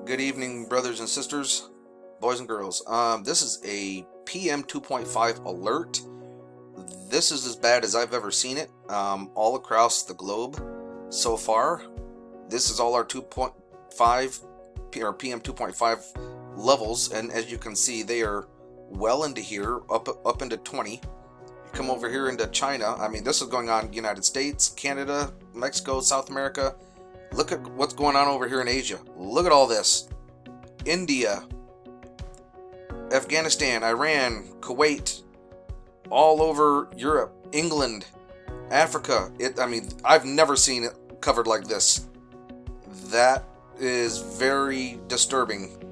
Good evening, brothers and sisters, boys and girls. This is a PM 2.5 alert. This is as bad as I've ever seen it, all across the globe so far. This is all our 2.5 or PM 2.5 levels, and as you can see, they are well into here, up into 20. You come over here into China. I mean, this is going on in the United States, Canada, Mexico, South America. Look at what's going on over here in Asia. Look at all this. India, Afghanistan, Iran, Kuwait, all over Europe, England, Africa. I mean, I've never seen it covered like this. That is very disturbing.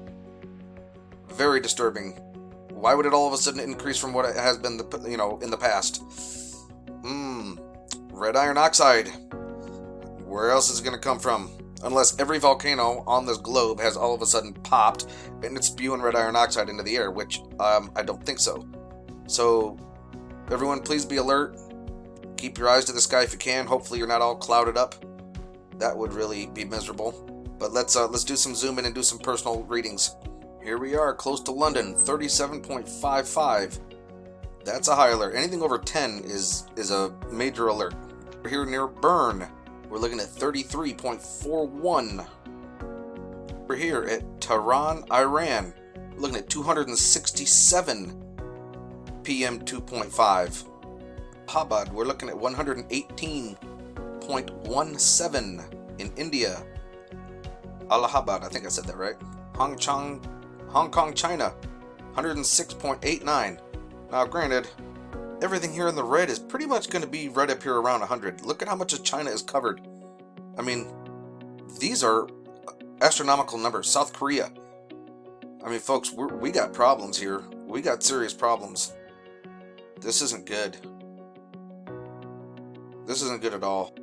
Very disturbing. Why would it all of a sudden increase from what it has been, in the past? Red iron oxide. Where else is it going to come from? Unless every volcano on this globe has all of a sudden popped and it's spewing red iron oxide into the air, which I don't think so. So, everyone, please be alert. Keep your eyes to the sky if you can. Hopefully, you're not all clouded up. That would really be miserable. But let's do some zoom in and do some personal readings. Here we are, close to London, 37.55. That's a high alert. Anything over 10 is a major alert. We're here near Bern. We're looking at 33.41. We're here at Tehran, Iran. We're looking at 267 PM 2.5. Habad, we're looking at 118.17 in India. Allahabad, I think I said that right. Hong Kong, China, 106.89. Now, granted, everything here in the red is pretty much going to be right up here around 100. Look at how much of China is covered. I mean, these are astronomical numbers. South Korea. I mean, folks, we got problems here. We got serious problems. This isn't good. This isn't good at all.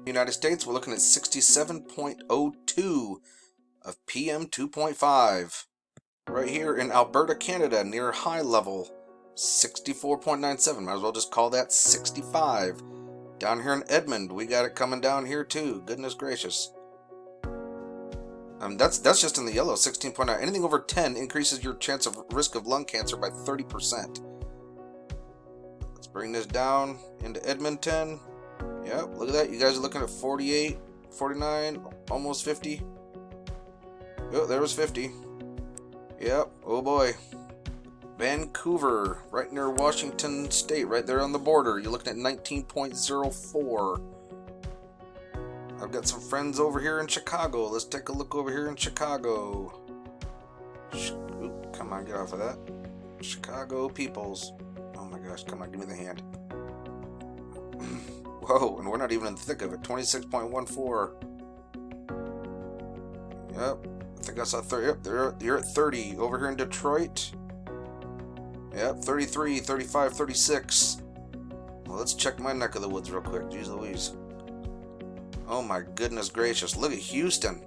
United States, we're looking at 67.02 of PM 2.5. Right here in Alberta, Canada, near high level. 64.97, might as well just call that 65. Down here in Edmond, we got it coming down here too. Goodness gracious. That's just in the yellow, 16.9. Anything over 10 increases your chance of risk of lung cancer by 30%. Let's bring this down into Edmonton. Yep, look at that. You guys are looking at 48, 49, almost 50. Oh, there was 50. Yep, oh boy. Vancouver, right near Washington State, right there on the border. You're looking at 19.04. I've got some friends over here in Chicago. Let's take a look over here in Chicago. Oop, come on, get off of that. Chicago peoples. Oh my gosh, come on, give me the hand. Whoa, and we're not even in the thick of it. 26.14. Yep, I think I saw 30. Yep, you're at 30. Over here in Detroit. Yep, 33, 35, 36. Well, let's check my neck of the woods real quick. Jeez Louise. Oh my goodness gracious. Look at Houston.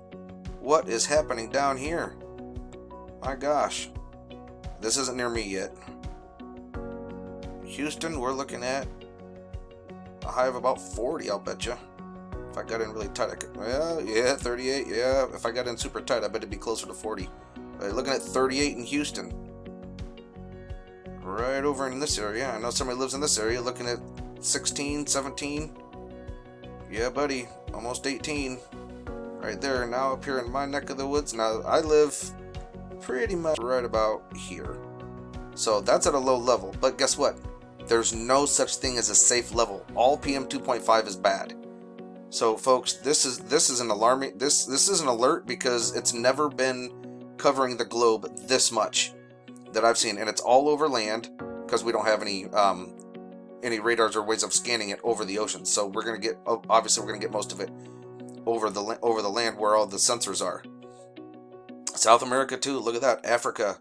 What is happening down here? My gosh. This isn't near me yet. Houston, we're looking at a high of about 40, I'll bet you. If I got in really tight, I could. Well, yeah, 38. Yeah, if I got in super tight, I bet it'd be closer to 40. Looking at 38 in Houston. Right over in this area. I know somebody lives in this area looking at 16, 17. Yeah, buddy. Almost 18. Right there. Now up here in my neck of the woods. Now, I live pretty much right about here. So that's at a low level. But guess what? There's no such thing as a safe level. All PM 2.5 is bad. So, folks, this is an alarming. This is an alert because it's never been covering the globe this much that I've seen, and it's all over land because we don't have any radars or ways of scanning it over the ocean. So we're gonna get most of it over the land where all the sensors are. South America too. Look at that. Africa.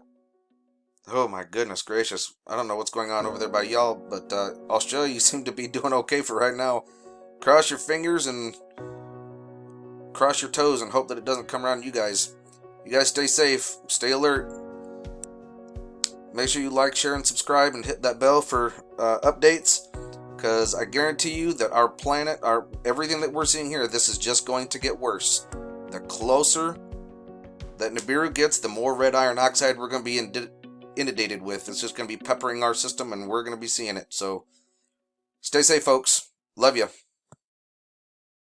Oh my goodness gracious. I don't know what's going on over there by y'all, but Australia, you seem to be doing okay for right now. Cross your fingers and cross your toes and hope that it doesn't come around you guys. You guys stay safe. Stay alert. Make sure you like, share, and subscribe, and hit that bell for updates, because I guarantee you that our planet, everything that we're seeing here, this is just going to get worse. The closer that Nibiru gets, the more red iron oxide we're going to be inundated with. It's just going to be peppering our system, and we're going to be seeing it. So stay safe, folks. Love you.